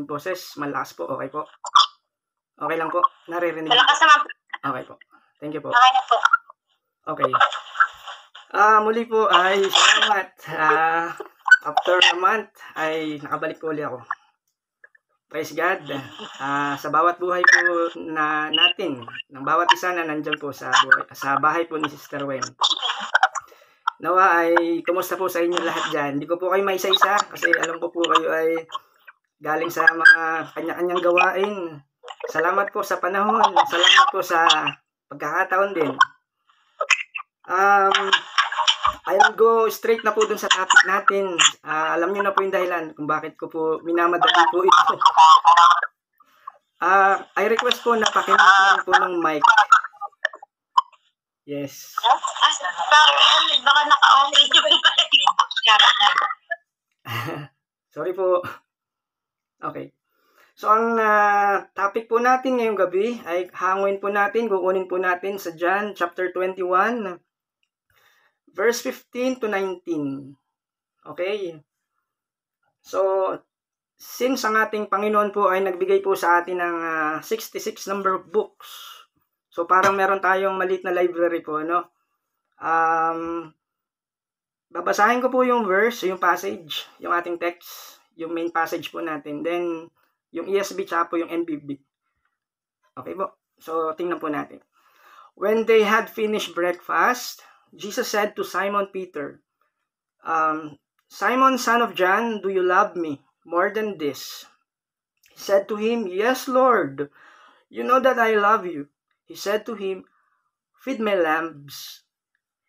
Yung boses, malakas po. Okay po. Okay lang po. Naririnig po. Malakas naman po. Okay po. Thank you po. Okay na po. Okay. Muli po ay salamat. After a month ay nakabalik po ulit ako. Praise God. Sa bawat buhay po na natin, ng bawat isa na nandyan po sa bahay po ni Sister Wen. Nawa ay kumusta po sa inyo lahat dyan. Hindi ko po kayo maisa-isa kasi alam ko po kayo ay galing sa mga kanya-kanyang gawain. Salamat po sa panahon. Salamat po sa pagkakataon din. I'll go straight na po dun sa topic natin. Alam niyo na po yung dahilan kung bakit ko po minamadali po ito. I request po na pakimute po ng mic. Yes. Baka naka-okay yung Sorry po. Okay. So, ang topic po natin ngayong gabi ay kukunin po natin sa John chapter 21, verse 15 to 19. Okay? So, since ang ating Panginoon po ay nagbigay po sa atin ng 66 number of books, so parang meron tayong maliit na library po, no? Babasahin ko po yung verse, yung passage, yung ating text, yung main passage po natin. Then, yung ESV tsaka po yung NBB. Okay po? So, tingnan po natin. When they had finished breakfast, Jesus said to Simon Peter, Simon, son of John, do you love me more than this? He said to him, Yes, Lord. You know that I love you. He said to him, Feed my lambs.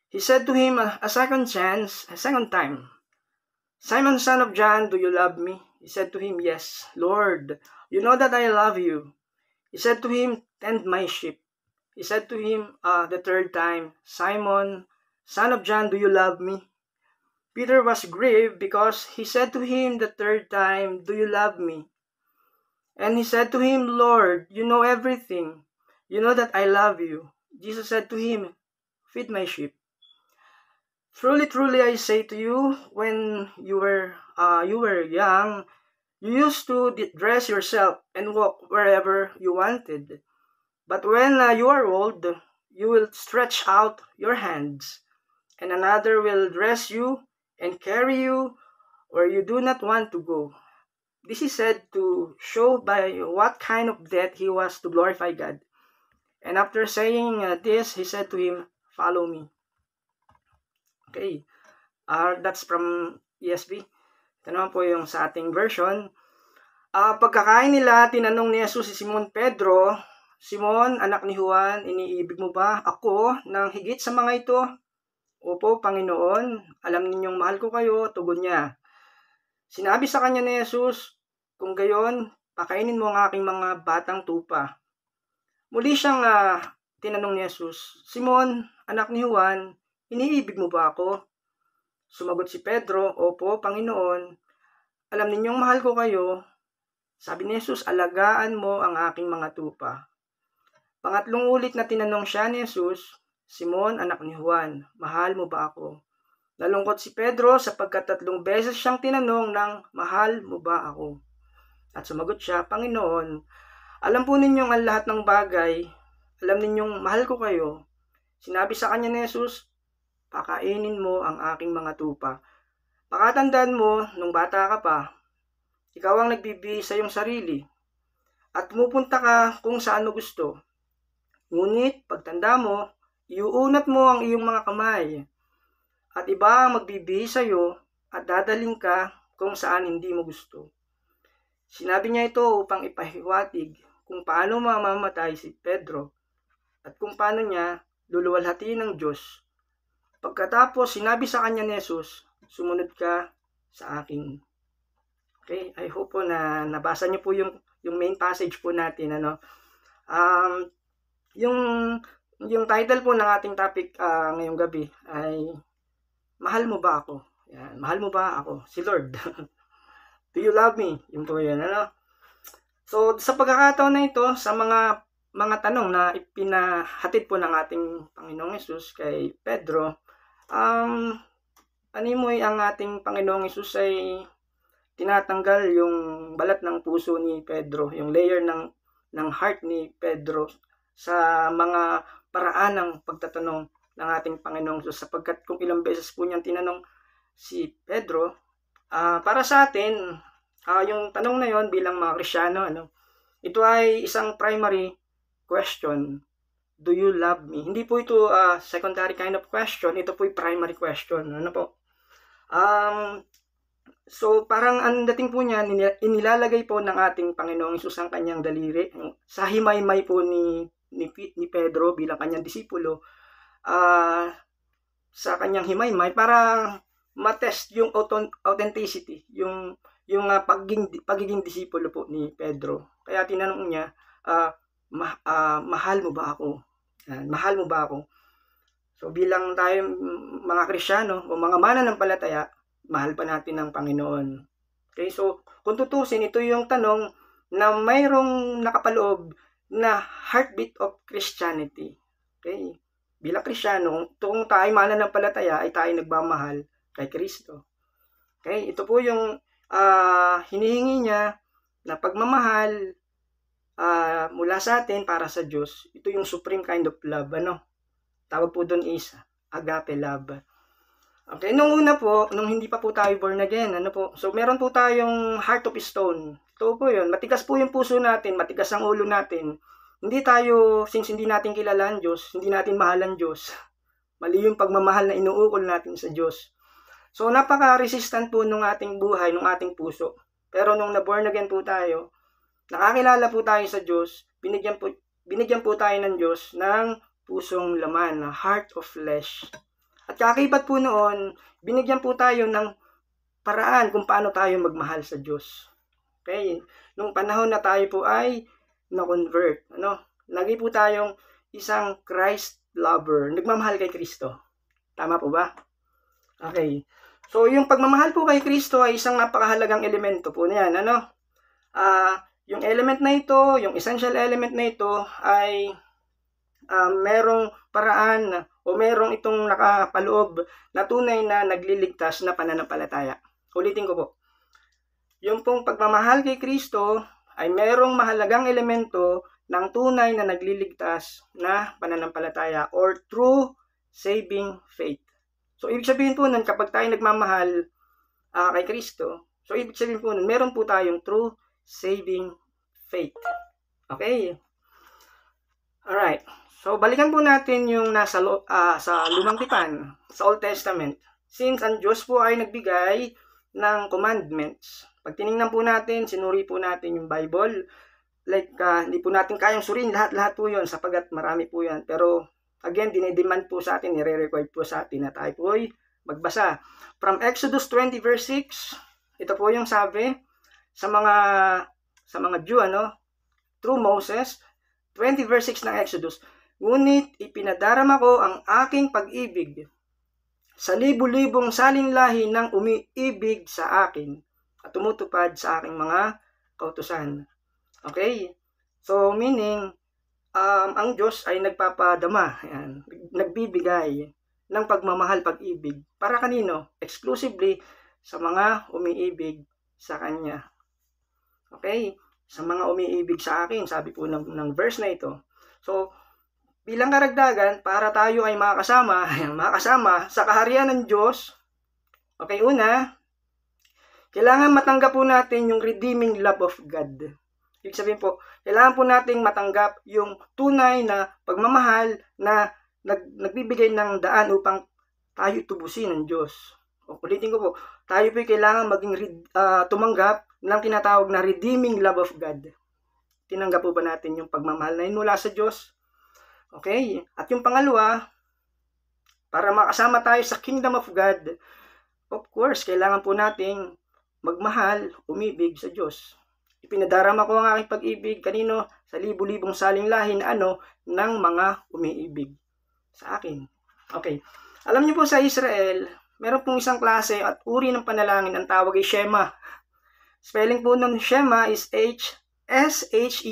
He said to him a second time, Simon, son of John, do you love me? He said to him, Yes, Lord. You know that I love you. He said to him, Tend my sheep. He said to him the third time, Simon, son of John, do you love me? Peter was grieved because he said to him the third time, Do you love me? And he said to him, Lord, you know everything. You know that I love you. Jesus said to him, Feed my sheep. Truly, truly, I say to you, when you were young, you used to dress yourself and walk wherever you wanted. But when you are old, you will stretch out your hands, and another will dress you and carry you where you do not want to go. This is said to show by what kind of death he was to glorify God. And after saying this, he said to him, Follow me. Okay. That's from ESV. Ito naman po yung sa ating version. Pagkakain nila, tinanong ni Jesus si Simon Pedro, Simon, anak ni Juan, iniibig mo ba ako ng higit sa mga ito? Opo, Panginoon, alam ninyong mahal ko kayo, tugon niya. Sinabi sa kanya ni Jesus, kung gayon, pakainin mo ang aking mga batang tupa. Muli siyang tinanong ni Jesus, Simon, anak ni Juan, iniibig mo ba ako? Sumagot si Pedro, Opo, Panginoon, alam ninyong mahal ko kayo. Sabi ni Jesus, alagaan mo ang aking mga tupa. Pangatlong ulit na tinanong siya ni Jesus, Simon, anak ni Juan, mahal mo ba ako? Nalungkot si Pedro sapagkat 3 beses siyang tinanong ng mahal mo ba ako? At sumagot siya, Panginoon, alam po ninyong ang lahat ng bagay, alam ninyong mahal ko kayo. Sinabi sa kanya ni Jesus, pakainin mo ang aking mga tupa. Pakatandaan mo, nung bata ka pa, ikaw ang nagbibihis sa iyong sarili at pumupunta ka kung saan mo gusto. Ngunit, pagtanda mo, iuunat mo ang iyong mga kamay at iba ang magbibihis sa iyo at dadaling ka kung saan hindi mo gusto. Sinabi niya ito upang ipahiwatig kung paano mamamatay si Pedro at kung paano niya luluwalhatiin ng Diyos. Pagkatapos, sinabi sa kanya ni Jesus, sumunod ka sa akin. Okay, I hope po na nabasa niyo po yung main passage po natin. Yung title po ng ating topic ngayong gabi ay Mahal mo ba ako? Yan, mahal mo ba ako? Si Lord. Do you love me? Yun po yan. So, sa pagkakataon na ito, sa mga tanong na ipinahatid po ng ating Panginoong Hesus kay Pedro, animoy ang ating Panginoong Hesus ay tinatanggal yung balat ng puso ni Pedro, yung layer ng heart ni Pedro sa mga paraan ng pagtatanong ng ating Panginoong Diyos, sapagkat kung ilang beses po niyang tinanong si Pedro, para sa atin, yung tanong na yon bilang mga Kristyano, ito ay isang primary question. Do you love me? Hindi po ito secondary kind of question, ito po ay primary question. Ano po? So parang ang dating po niya, inilalagay po ng ating Panginoong Hesus ang kanyang daliri sa himaymay po ni Pedro bilang kanyang disipulo, sa kanyang himaymay para matest yung authenticity, yung pagiging disipulo po ni Pedro. Kaya tinanong niya, mahal mo ba ako? Mahal mo ba ako? So bilang tayo mga Kristyano o mga mananampalataya, mahal pa natin ang Panginoon. Okay, so kung tutusin, ito yung tanong na mayroong nakapaloob na heartbeat of Christianity. Okay, bilang Kristyano, kung tayo mananampalataya ay tayo nagmamahal kay Kristo. Okay, ito po yung hinihingi niya na pagmamahal mula sa atin para sa Diyos. Ito yung supreme kind of love. Tawag po doon is agape love. Okay, nung una po, nung hindi pa po tayo born again, so meron po tayong heart of stone. Ito po yun, matigas po yung puso natin, matigas ang ulo natin. Hindi tayo, since hindi natin kilala ang Diyos, hindi natin mahal ang Diyos. Mali yung pagmamahal na inuukol natin sa Diyos. So napaka-resistant po nung ating buhay, nung ating puso. Pero nung na-born again po tayo, nakakilala po tayo sa Diyos, binigyan po tayo ng Diyos ng pusong laman, heart of flesh. At kakakibat po noon, binigyan po tayo ng paraan kung paano tayo magmahal sa Diyos. Okay? Nung panahon na tayo po ay na-convert, lagi po tayong isang Christ lover, nagmamahal kay Kristo. Tama po ba? Okay. So, yung pagmamahal po kay Kristo ay isang napakahalagang elemento po niyan, yung element na ito, yung essential element na ito ay merong paraan o merong itong nakapaloob na tunay na nagliligtas na pananampalataya. Ulitin ko po. Yung pong pagmamahal kay Kristo ay merong mahalagang elemento ng tunay na nagliligtas na pananampalataya or true saving faith. So, ibig sabihin po nun, kapag tayo nagmamahal kay Kristo, so ibig sabihin po nun, meron po tayong true saving faith. Okay? Alright. So, balikan po natin yung nasa sa Lumang Tipan, sa Old Testament. Since ang Diyos po ay nagbigay ng commandments, pag tinignan po natin, sinuri po natin yung Bible, like, hindi po natin kayang suriin lahat-lahat po yun, sapagat marami po yan. Pero, again, dinidemand po sa atin, nire-required po sa atin na tayo po ay magbasa. From Exodus 20 verse 6, ito po yung sabi sa mga Jew, through Moses, 20 verse 6 ng Exodus, ngunit ipinadarama ko ang aking pag-ibig sa libu-libong salinlahi ng umiibig sa akin at tumutupad sa aking mga kautusan. Okay? So, meaning, ang Diyos ay nagpapadama, nagbibigay ng pagmamahal, pag-ibig. Para kanino? Exclusively sa mga umiibig sa Kanya. Okay? Sa mga umiibig sa akin, sabi po ng verse na ito. So, bilang karagdagan, para tayo ay makasama sa kaharian ng Diyos, okay, una, kailangan matanggap po natin yung redeeming love of God. Ibig sabihin po, kailangan po nating matanggap yung tunay na pagmamahal na nagbibigay ng daan upang tayo tubusin ng Diyos. Ulitin ko po, tayo po kailangan tumanggap ng tinatawag na redeeming love of God. Tinanggap po ba natin yung pagmamahal na yun mula sa Diyos? Okay? At yung pangalawa, para makasama tayo sa kingdom of God, of course, kailangan po nating magmahal, umibig sa Diyos. Ipinadarama ko ang aking pag-ibig kanino? Sa libu-libong saling-lahi na ng mga umiibig sa akin. Okay. Alam niyo po sa Israel, meron pong isang klase at uri ng panalangin ang tawag ay Shema. Spelling po ng Shema is S-H-E-M-A.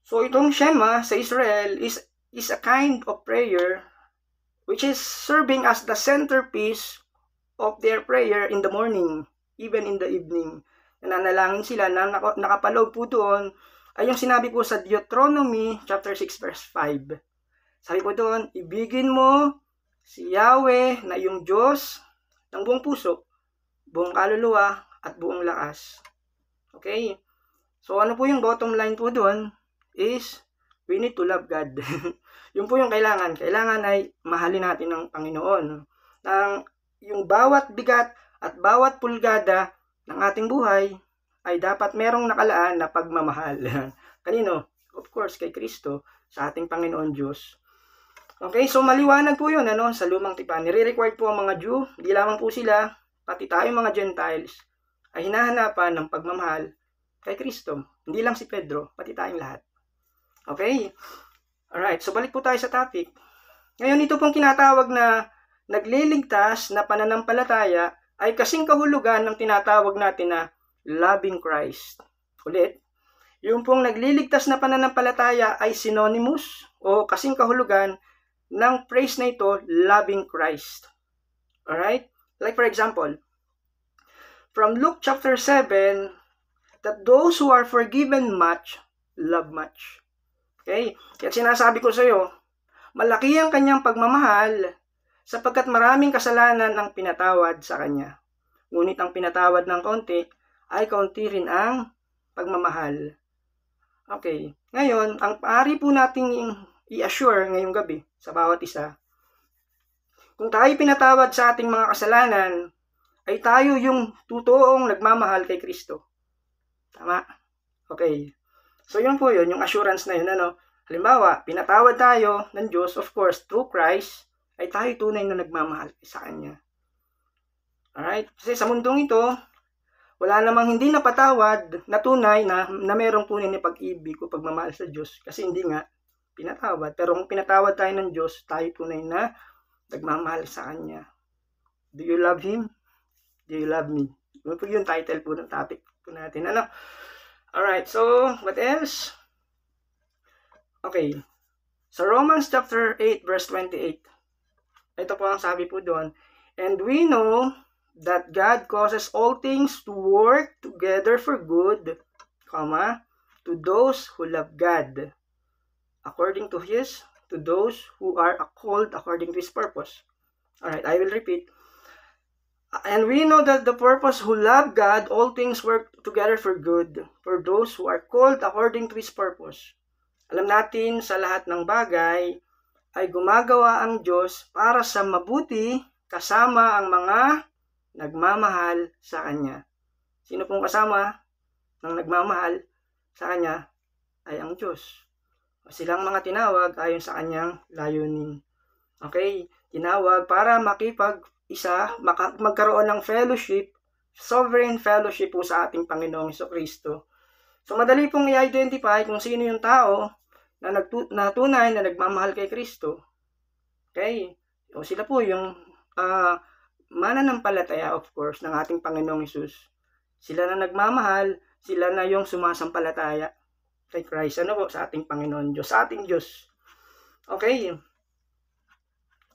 So itong Shema sa Israel is a kind of prayer which is serving as the centerpiece of their prayer in the morning, even in the evening. Nananalangin sila na nakapaloob po doon ay yung sinabi po sa Deuteronomy chapter 6 verse 5. Sabi po doon, ibigin mo si Yahweh na iyong Diyos ng buong puso, buong kaluluwa, at buong lakas. Okay? So ano po yung bottom line po doon is we need to love God. Yun po yung kailangan. Kailangan ay mahalin natin ng Panginoon. Yung bawat bigat at bawat pulgada ng ating buhay ay dapat merong nakalaan na pagmamahal. Kanino? Of course, kay Kristo, sa ating Panginoon Diyos. Okay, so maliwanag po yun, sa lumang tipan. Nire-required po ang mga Jew, hindi lamang po sila, pati tayo mga Gentiles, ay hinahanapan ng pagmamahal kay Kristo. Hindi lang si Pedro, pati tayong lahat. Okay? Alright, so balik po tayo sa topic. Ngayon, ito pong tinatawag na nagliligtas na pananampalataya ay kasing kahulugan ng tinatawag natin na loving Christ. Ulit, yung pong nagliligtas na pananampalataya ay synonymous o kasing kahulugan ng phrase na ito, loving Christ. Alright? Like for example, from Luke chapter 7, that those who are forgiven much, love much. Okay? Kaya sinasabi ko sa iyo, malaki ang kanyang pagmamahal sapagkat maraming kasalanan ang pinatawad sa kanya. Ngunit ang pinatawad ng kaunti ay kaunti rin ang pagmamahal. Okay. Ngayon, ang paari po nating i-assure ngayong gabi sa bawat isa, kung tayo pinatawad sa ating mga kasalanan, ay tayo yung totoong nagmamahal kay Kristo. Tama? Okay. So yun po yun, yung assurance na yun. Halimbawa, pinatawad tayo ng Diyos, of course, through Christ, ay tayo tunay na nagmamahal sa Kanya. Alright? Kasi sa mundong ito, wala namang hindi napatawad na tunay na merong tunay na pag-ibig o pagmamahal sa Diyos. Kasi hindi nga pinatawad. Pero kung pinatawad tayo ng Diyos, tayo tunay na nagmamahal sa Kanya. Do you love Him? Do you love me? Yun po yung title po ng topic po natin. Alright, so what else? Okay. Sa Romans chapter 8 verse 28. Ito po ang sabi po doon. And we know that God causes all things to work together for good, to those who love God, according to those who are called according to His purpose. Alright, I will repeat. And we know that the purpose who love God, all things work together for good, for those who are called according to His purpose. Alam natin sa lahat ng bagay ay gumagawa ang Diyos para sa mabuti kasama ang mga nagmamahal sa Kanya. Sino pong kasama ng nagmamahal sa Kanya ay ang Diyos. Silang mga tinawag ayon sa Kanyang layunin. Okay? Tinawag para magkaroon ng fellowship, sovereign fellowship po sa ating Panginoong Jesucristo. So madali pong i-identify kung sino yung tao na tunay na nagmamahal kay Kristo. Okay? O sila po yung mananampalataya, of course, ng ating Panginoong Hesus. Sila na nagmamahal, sila na yung sumasampalataya kay Christ. Sa ating Panginoon Diyos, sa ating Diyos. Okay?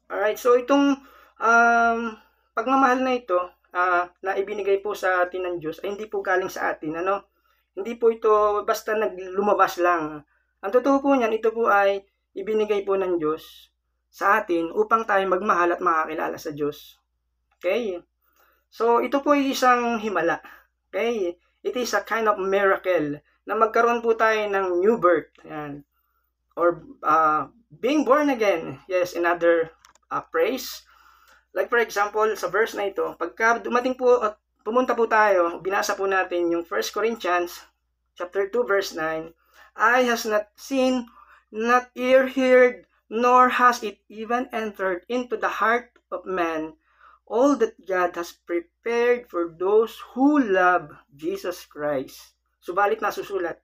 Alright, so itong pagmamahal na ito na ibinigay po sa atin ng Diyos ay hindi po galing sa atin. Hindi po ito basta lumabas lang. Ang totoo po niyan, ito po ay ibinigay po ng Diyos sa atin upang tayo magmahal at makakilala sa Diyos. Okay? So ito po ay isang himala. Okay? It is a kind of miracle na magkaroon po tayo ng new birth. Yan. Or being born again. Yes, another praise. Like for example, sa verse na ito, pagka dumating po at pumunta po tayo, binasa po natin yung 1 Corinthians chapter 2 verse 9, Eye has not seen, not ear heard, nor has it even entered into the heart of man all that God has prepared for those who love Jesus Christ. Subalit nasusulat.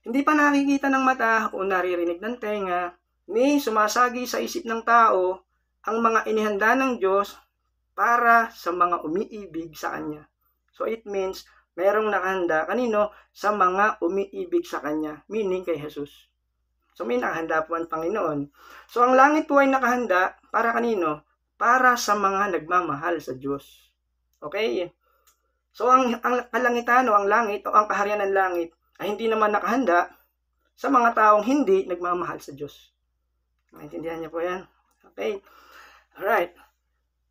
Hindi pa nakikita ng mata o naririnig ng tenga, ni sumasagi sa isip ng tao ang mga inihanda ng Diyos para sa mga umiibig sa Kanya. So it means, merong nakahanda kanino? Sa mga umiibig sa Kanya, meaning kay Jesus. So may nakahanda po ang Panginoon. So ang langit po ay nakahanda para kanino? para sa mga nagmamahal sa Diyos. Okay? So, ang kalangitan o ang langit o ang kaharian ng langit ay hindi naman nakahanda sa mga taong hindi nagmamahal sa Diyos. Maintindihan niyo po yan? Okay? Alright.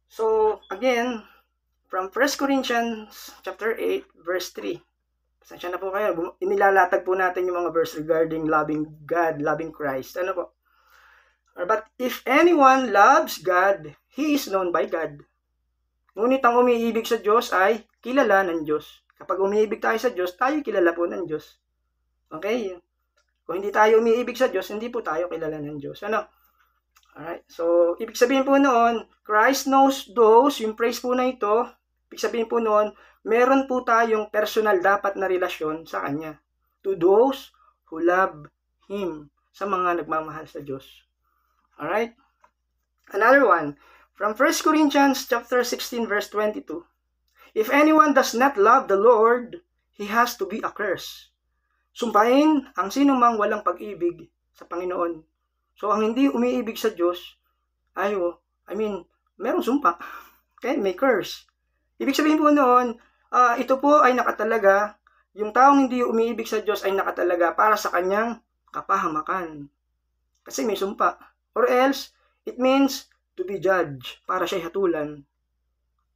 So, again, from 1 Corinthians chapter 8, verse 3. Pasensya na po kayo. Inilalatag po natin yung mga verse regarding loving God, loving Christ. Ano po? But if anyone loves God, he is known by God. Ngunit ang umiibig sa Diyos ay kilala ng Diyos. Kapag umiibig tayo sa Diyos, tayo kilala po ng Diyos. Okay? Kung hindi tayo umiibig sa Diyos, hindi po tayo kilala ng Diyos. Ano? Alright. So, ibig sabihin po noon, Christ knows those, yung praise po na ito, ibig sabihin po noon, meron po tayong personal dapat na relasyon sa Kanya. To those who love Him. Sa mga nagmamahal sa Diyos. Alright? Another one. From 1 Corinthians chapter 16 verse 22. If anyone does not love the Lord, he has to be accursed. Sumpain ang sino mang walang pag-ibig sa Panginoon. So, ang hindi umiibig sa Diyos, merong sumpa. Okay? May curse. Ibig sabihin po noon, ito po ay nakatalaga, yung taong hindi umiibig sa Diyos ay nakatalaga para sa kanyang kapahamakan. Kasi may sumpa. Or else, it means to be judged, para siya hatulan.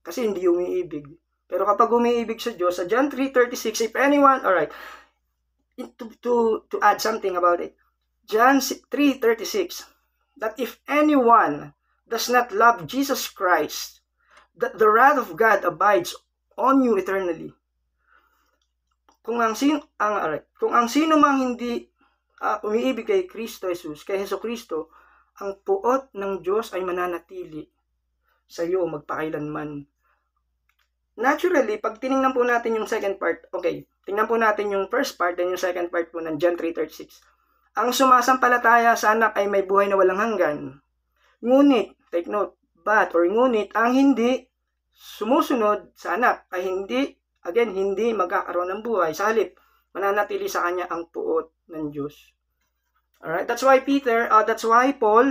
Kasi hindi umiibig. Pero kapag umiibig sa Diyos, sa John 3:36, if anyone, alright, to add something about it, John 3:36, that if anyone does not love Jesus Christ, that the wrath of God abides on you eternally. Kung ang sino mang hindi umiibig kay Kristo Jesus, kay Hesus Kristo, ang puot ng Diyos ay mananatili sa iyo magpakailanman. Naturally, pag tiningnan po natin yung second part, okay, tingnan po natin yung first part and yung second part po ng John 3:36. Ang sumasampalataya sa anak ay may buhay na walang hanggan. Ngunit, take note, ngunit ang hindi sumusunod sa anak ay hindi magkakaroon ng buhay. Sa halip, mananatili sa kanya ang puot ng Diyos. Alright, that's why Paul,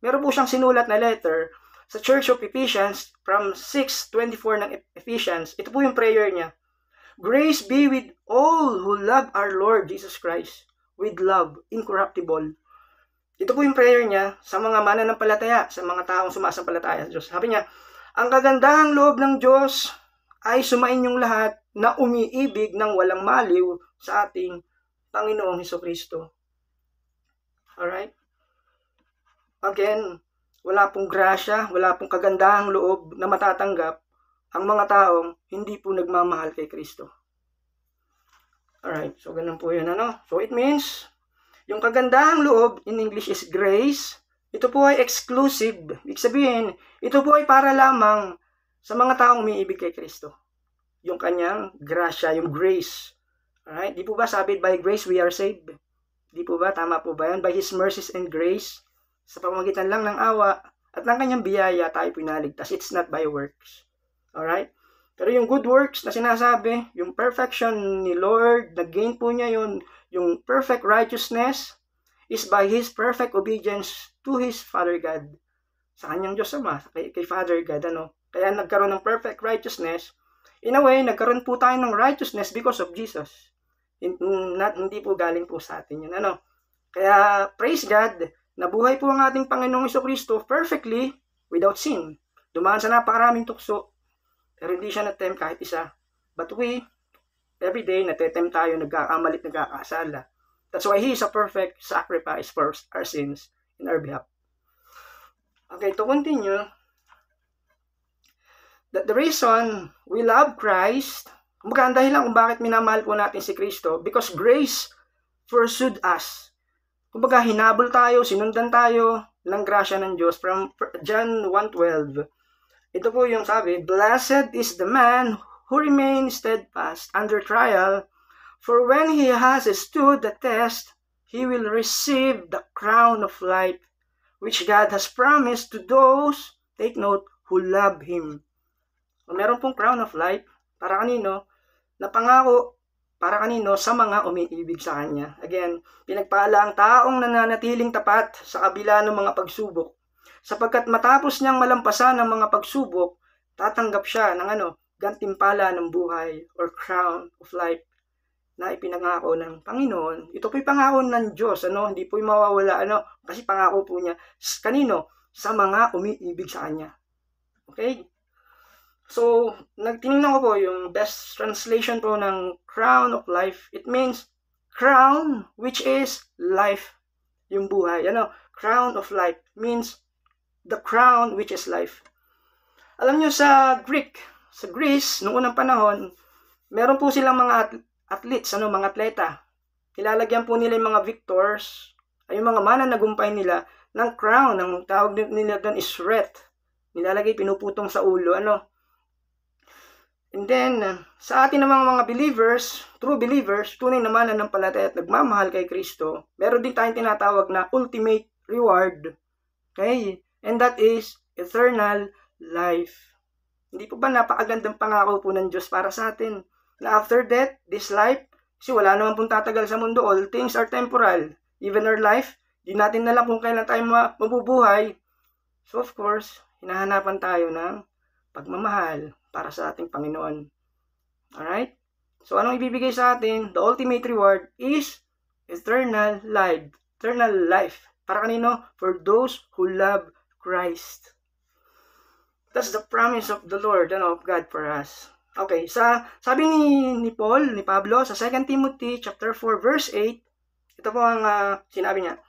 meron po siyang sinulat na letter sa Church of Ephesians from 6:24 ng Ephesians. Ito po yung prayer niya. Grace be with all who love our Lord Jesus Christ with love incorruptible. Ito po yung prayer niya sa mga mananampalataya, sa mga taong sumasampalataya sa Diyos. Sabi niya, ang kagandahang loob ng Diyos ay sumainyong lahat na umiibig ng walang maliw sa ating Panginoong Hesukristo. Alright? Again, wala pong grasya, wala pong kagandahang loob na matatanggap ang mga taong hindi po nagmamahal kay Kristo. Alright, so ganun po yun, So it means, yung kagandahang loob, in English is grace, ito po ay exclusive. Ibig sabihin, ito po ay para lamang sa mga taong umiibig kay Kristo. Yung kanyang grasya, yung grace. Alright, di po ba sabi, by grace we are saved? Di po ba? Tama po ba yan? By His mercies and grace, sa pamamagitan lang ng awa at ng kanyang biyaya, tayo pinaligtas. It's not by works. Alright? Pero yung good works na sinasabi, yung perfection ni Lord, nag-gain po niya yun, yung perfect righteousness is by His perfect obedience to His Father God. Sa kanyang Diyos Ama, kay Father God, Kaya nagkaroon ng perfect righteousness. In a way, nagkaroon po tayo ng righteousness because of Jesus. Hindi po galing po sa atin yun. Kaya, praise God, nabuhay po ang ating Panginoong Hesukristo perfectly without sin. Dumaan sa napakaraming tukso, pero hindi siya na-tempt kahit isa. But we, every day, natetempt tayo, nagkakamalit, nagkakasala. That's why He is a perfect sacrifice for our sins in our behalf. Okay, to continue, that the reason we love Christ, kumbaga ang dahilan kung bakit minamahal po natin si Kristo, because grace pursued us. Kumbaga hinabol tayo, sinundan tayo ng grasya ng Diyos from John 1:12. Ito po yung sabi, blessed is the man who remains steadfast under trial, for when he has stood the test, he will receive the crown of life, which God has promised to those, take note, who love Him. So, meron pong crown of life, para kanino? Napangako para kanino? Sa mga umiibig sa Kanya. Again, pinagpala ang taong nananatiling tapat sa kabila ng mga pagsubok, sapagkat matapos niyang malampasan ng mga pagsubok, tatanggap siya ng gantimpala ng buhay or crown of life na ipinangako ng Panginoon. Ito po'y pangako ng Diyos, hindi po'y mawawala, kasi pangako po niya. Kanino? Sa mga umiibig sa Kanya. Okay? So, nagtinignan ko po yung best translation po ng crown of life. It means crown, which is life, yung buhay. Crown of life means the crown, which is life. Alam nyo, sa Greece, noong unang panahon, meron po silang mga athletes, mga atleta. Ilalagyan po nila yung mga victors, ay yung mga mananagumpay nila, ng crown. Ang tawag nila doon is wreath. Nilalagay, pinuputong sa ulo, And then, sa atin namang mga believers, true believers, tunay na mananampalataya at nagmamahal kay Kristo, meron din tayong tinatawag na ultimate reward. Okay? And that is eternal life. Hindi po ba napakagandang pangako po ng Diyos para sa atin? Na after death, this life, kasi wala naman pong tatagal sa mundo, all things are temporal. Even our life, di natin alam kung kailan tayo mabubuhay. So of course, hinahanapan tayo ng pagmamahal para sa ating Panginoon. Alright? So anong ibibigay sa atin? The ultimate reward is eternal life. Eternal life. Para kanino? For those who love Christ. That's the promise of the Lord and of God for us. Okay, sabi ni Pablo, sa 2 Timothy chapter 4 verse 8, ito po ang sinabi niya.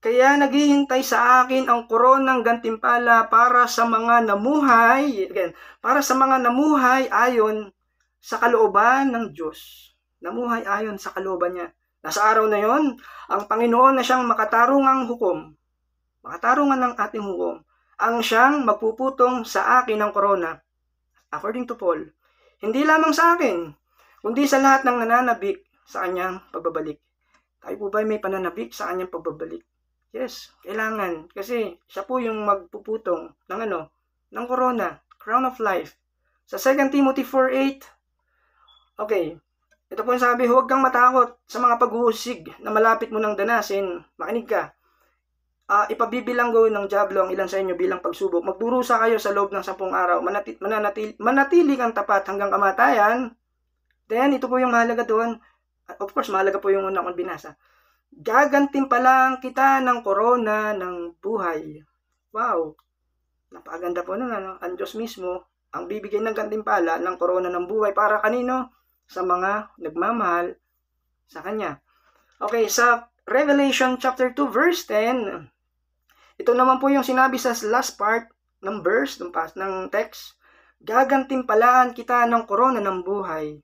Kaya naghihintay sa akin ang koronang gantimpala para sa mga namuhay, para sa mga namuhay ayon sa kalooban ng Diyos. Namuhay ayon sa kalooban niya. Nasa araw na yon, ang Panginoon na siyang makatarungang hukom, makatarungan ng ating hukom, ang siyang magpuputong sa akin ng korona. According to Paul, hindi lamang sa akin, kundi sa lahat ng nananabik sa kanyang pagbabalik. Tayo po ba may pananabik sa kanyang pagbabalik? Yes, kailangan. Kasi siya po yung magpuputong ng ng corona, crown of life. Sa 2 Timothy 4:8, okay, ito po yung sabi, huwag kang matakot sa mga pag-uusig na malapit mo nang danasin. Makinig ka. Ipabibilang gawin ng diablo ang ilan sa inyo bilang pagsubok. Magdurusa kayo sa loob ng 10 araw. Manatili kang tapat hanggang kamatayan. Then, ito po yung mahalaga doon. Of course, mahalaga po yung una kong binasa. Gagantimpalaan kita ng korona ng buhay. Wow! Napakaganda po nun, Ang Diyos mismo ang bibigay ng gantimpala ng korona ng buhay para kanino? Sa mga nagmamahal sa Kanya. Okay, sa Revelation chapter 2 verse 10, ito naman po yung sinabi sa last part ng verse, ng text. Gagantimpalaan kita ng korona ng buhay.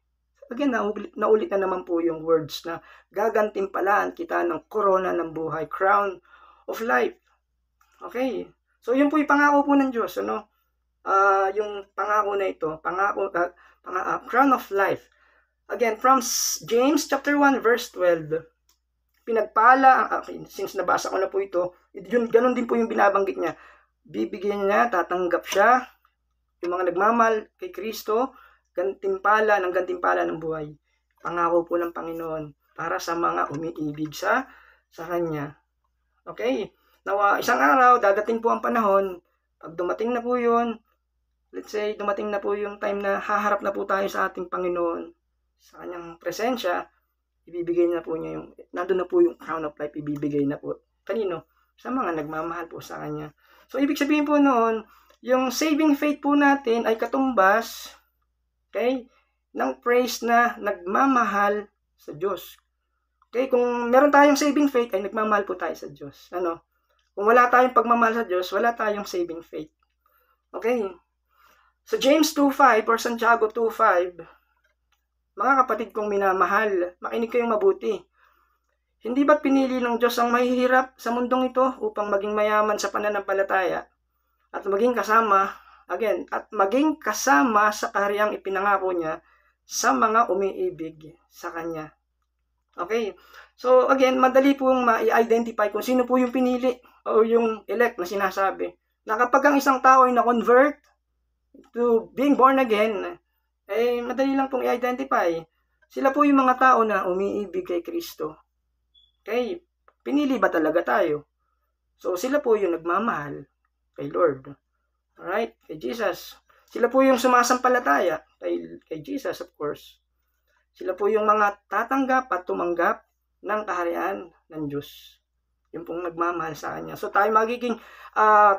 Again, naulit na naman po yung words na gagantimpalaan kita ng korona ng buhay, crown of life. Okay. So, yun po yung pangako po ng Diyos, yung pangako na ito, crown of life. Again, from James chapter 1 verse 12, pinagpala, since nabasa ko na po ito, ganun din po yung binabanggit niya. Bibigyan niya, tatanggap siya, yung mga nagmamahal kay Kristo, gantimpala ng buhay. Pangako po ng Panginoon para sa mga umiibig sa Kanya. Okay? Now, isang araw, dadating po ang panahon, pag dumating na po yun, let's say, dumating na po yung time na haharap na po tayo sa ating Panginoon, sa Kanyang presensya, ibibigay na po niya nandun na po yung crown of life, ibibigay na po. Kanino? Sa mga nagmamahal po sa Kanya. So, ibig sabihin po noon, yung saving faith po natin ay katumbas, okay, ng praise na nagmamahal sa Diyos. Okay, kung meron tayong saving faith, ay nagmamahal po tayo sa Diyos. Kung wala tayong pagmamahal sa Diyos, wala tayong saving faith. Okay? So, James 2:5 or Santiago 2:5, mga kapatid kong minamahal, makinig kayong mabuti. Hindi ba't pinili ng Diyos ang mahihirap sa mundong ito upang maging mayaman sa pananampalataya at maging kasama sa kahariang ipinangako niya sa mga umiibig sa Kanya. Okay? So, again, madali pong ma-identify kung sino po yung pinili o yung elect na sinasabi. Na kapag ang isang tao ay na-convert to being born again, madali lang pong i-identify. Sila po yung mga tao na umiibig kay Kristo. Okay? Pinili ba talaga tayo? So, sila po yung nagmamahal kay Lord. Alright? Kay Jesus. Sila po yung sumasampalataya kay Jesus, of course. Sila po yung mga tatanggap at tumanggap ng kaharian ng Diyos. Yung pong nagmamahal sa Kanya. So, tayo magiging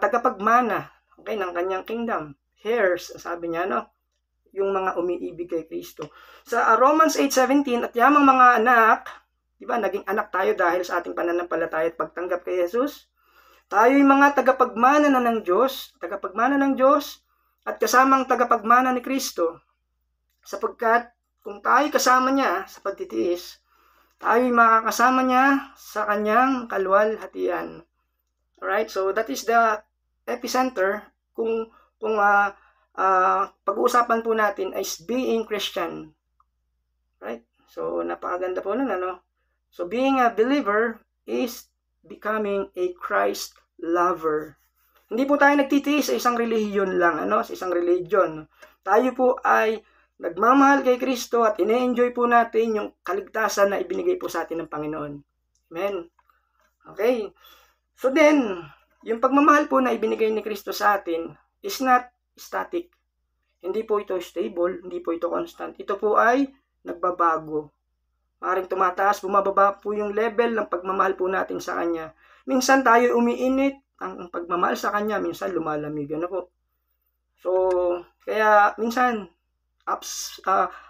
tagapagmana, okay, ng Kanyang kingdom. Heirs, sabi niya, no? Yung mga umiibig kay Kristo. Sa Romans 8:17, at yamang mga anak, di ba, naging anak tayo dahil sa ating pananampalataya at pagtanggap kay Jesus. Tayo yung mga tagapagmana na ng Diyos, at kasamang tagapagmana ni Kristo. Sapagkat kung tayo kasama niya sa pagtitiis, tayo yung makakasama niya sa kanyang kaluwalhatian. Alright, so that is the epicenter kung pag-uusapan po natin is being Christian. Right? So, napakaganda po nun, ano? So, being a believer is becoming a Christ lover. Hindi po tayo nagtitiis sa isang relihiyon lang, ano? Sa isang religion. Tayo po ay nagmamahal kay Kristo at ine-enjoy po natin yung kaligtasan na ibinigay po sa atin ng Panginoon. Amen? Okay. So then, yung pagmamahal po na ibinigay ni Kristo sa atin is not static. Hindi po ito stable, hindi po ito constant. Ito po ay nagbabago. Maaaring tumataas, bumababa po yung level ng pagmamahal po natin sa Kanya. Minsan tayo umiinit ang pagmamahal sa Kanya, minsan lumalamig. Ano po? So, kaya minsan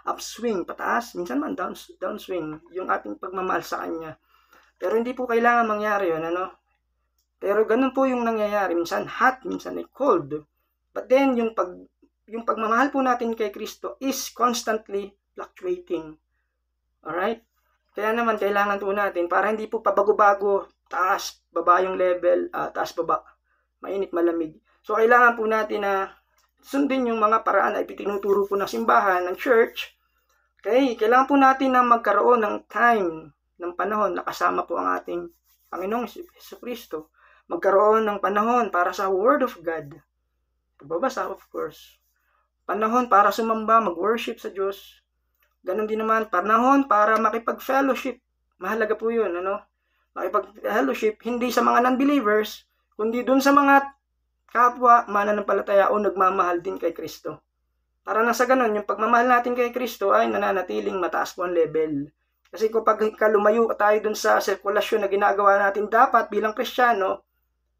upswing, pataas, minsan man downswing yung ating pagmamahal sa Kanya. Pero hindi po kailangan mangyari yun, ano? Pero ganun po yung nangyayari, minsan hot, minsan ay cold. But then yung pagmamahal po natin kay Kristo is constantly fluctuating. Alright? Kaya naman kailangan po natin para hindi po pabago-bago, taas, baba yung level, taas, baba, mainit, malamig. So kailangan po natin na sundin yung mga paraan na itinuturo po ng simbahan, ng church. Okay, kailangan po natin na magkaroon ng time, ng panahon na kasama po ang ating Panginoong Jesucristo. Magkaroon ng panahon para sa Word of God. Pagbabasa, of course. Panahon para sumamba, mag-worship sa Diyos. Ganon din naman, panahon para makipag-fellowship. Mahalaga po yun, ano? Makipag-fellowship, hindi sa mga non-believers, kundi dun sa mga kapwa, mananampalataya o nagmamahal din kay Kristo. Para na sa ganun, yung pagmamahal natin kay Kristo ay nananatiling mataas po ang level. Kasi kapag lumayo tayo dun sa sirkulasyon na ginagawa natin dapat bilang Kristiyano,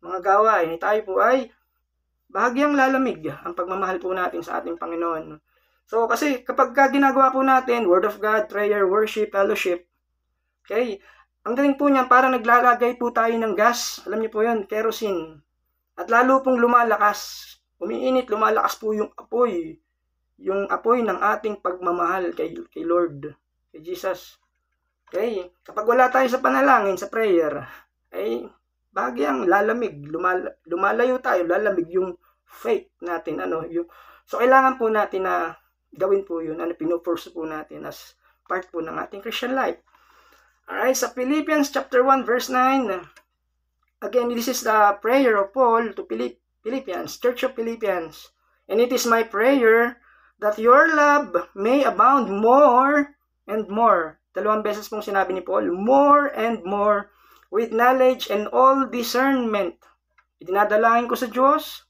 mga gawain, tayo po ay bahagyang lalamig ang pagmamahal po natin sa ating Panginoon. So, kasi kapag ginagawa po natin, Word of God, prayer, worship, fellowship, okay, ang galing po niyan, para naglalagay po tayo ng gas, alam niyo po yun, kerosene. At lalo pong lumalakas, umiinit, lumalakas po yung apoy ng ating pagmamahal kay Lord, kay Jesus. Okay, kapag wala tayo sa panalangin, sa prayer, ay bahagyang lalamig, lumalayo tayo, lalamig yung faith natin, ano, so kailangan po natin na gawin po yun, ano, pinupursu po natin as part po ng ating Christian life. Alright, sa Philippians chapter 1 verse 9, again, this is the prayer of Paul to Philippians, Church of Philippians. And it is my prayer that your love may abound more and more. 2 beses pong sinabi ni Paul, more and more, with knowledge and all discernment. Idinadalangin ko sa Diyos,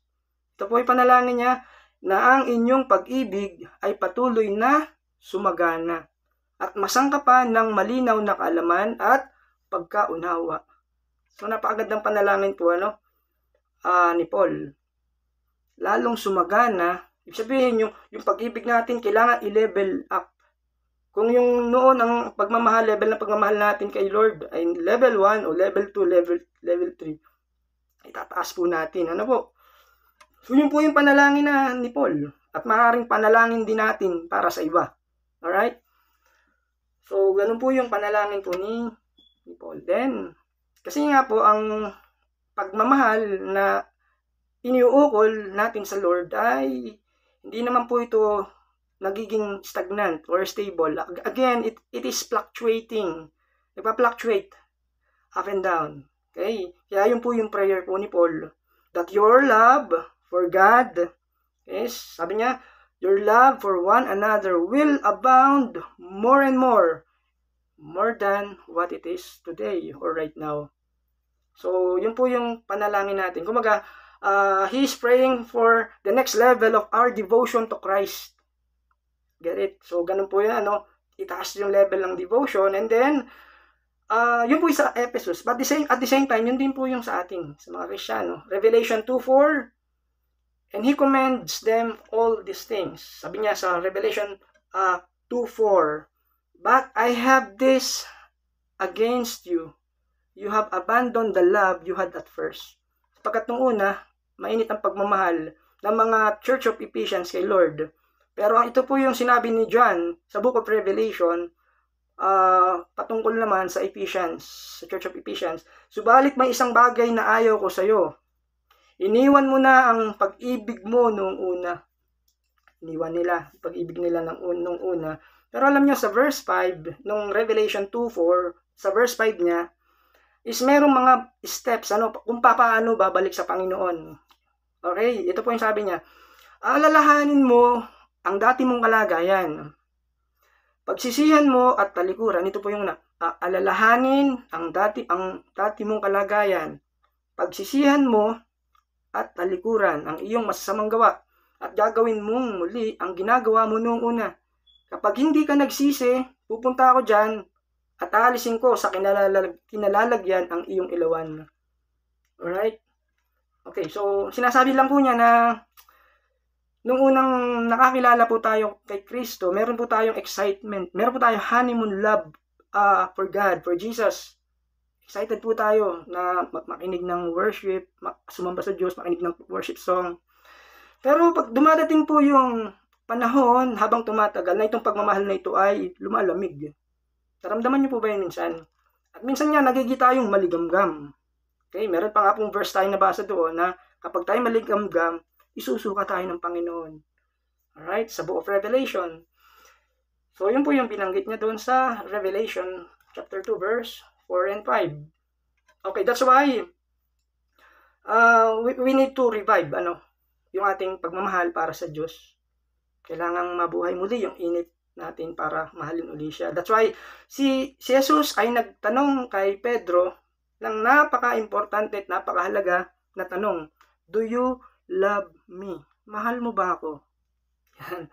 ito po ay panalangin niya, na ang inyong pag-ibig ay patuloy na sumagana at masangkapan ng malinaw na kaalaman at pagkaunawa. So, napakagandang panalangin po, ano, ni Paul. Lalong sumagana, ibig sabihin, yung pag-ibig natin, kailangan i-level up. Kung yung noon ang level ng pagmamahal natin kay Lord ay level 1 o level 2, level 3, itataas po natin. Ano po? So, yun po yung panalangin na ni Paul. At maaaring panalangin din natin para sa iba. Alright? So, ganun po yung panalangin po ni Paul. Then, kasi nga po, ang pagmamahal na iniuukol natin sa Lord ay hindi naman po ito nagiging stagnant or stable. Again, it is fluctuating. Nagpa-fluctuate up and down. Okay? Kaya yun po yung prayer po ni Paul. That your love for God, yes, sabi niya, your love for one another will abound more and more than what it is today or right now. So, yun po yung panalangin natin. Kumaga, he is praying for the next level of our devotion to Christ. Get it? So, ganun po yan, ano? Itaas yung level ng devotion. And then, yun po yung sa Ephesus. But at the same time, yun din po yung sa ating, sa mga Kristiyano. Revelation 2:4, and he commends them all these things. Sabi niya sa Revelation 2:4, but I have this against you. You have abandoned the love you had at first. Sapagkat nung una, mainit ang pagmamahal ng mga Church of Ephesians kay Lord. Pero ito po yung sinabi ni John sa Book of Revelation, patungkol naman sa Ephesians, sa Church of Ephesians. Subalit may isang bagay na ayaw ko sa iyo. Iniwan mo na ang pag-ibig mo nung una. Iniwan nila pag-ibig nila nung una. Pero alam nyo, sa verse 5, nung Revelation 2:4, sa verse 5 niya, is merong mga steps, kung paano babalik sa Panginoon. Okay, ito po yung sabi niya. Alalahanin mo ang dati mong kalagayan. Pagsisihan mo at talikuran, ito po yung alalahanin ang dati mong kalagayan. Pagsisihan mo at talikuran ang iyong masasamang gawa at gagawin mong muli ang ginagawa mo noong una. Kapag hindi ka nagsisi, pupunta ako dyan at aalisin ko sa kinalalagyan ang iyong ilawan. Alright? Okay, so sinasabi lang po niya na nung unang nakakilala po tayo kay Kristo, meron po tayong excitement, meron po tayong honeymoon love for God, for Jesus. Excited po tayo na makinig ng worship, sumamba sa Diyos, makinig ng worship song. Pero pag dumadating po yung panahon, habang tumatagal, na itong pagmamahal na ito ay lumalamig. Naramdaman niyo po ba yun minsan? At minsan nga, nagiging tayong maligamgam. Okay, meron pa nga pong verse tayo nabasa doon na kapag tayo maligamgam, isusuka tayo ng Panginoon. Alright, sa Book of Revelation. So, yun po yung binanggit niya doon sa Revelation chapter 2, verse 4 and 5. Okay, that's why we need to revive yung ating pagmamahal para sa Diyos. Kailangang mabuhay muli yung init natin para mahalin uli siya. That's why si Jesus ay nagtanong kay Pedro ng napaka-importante at napakahalaga na tanong, do you love me? Mahal mo ba ako? Yan.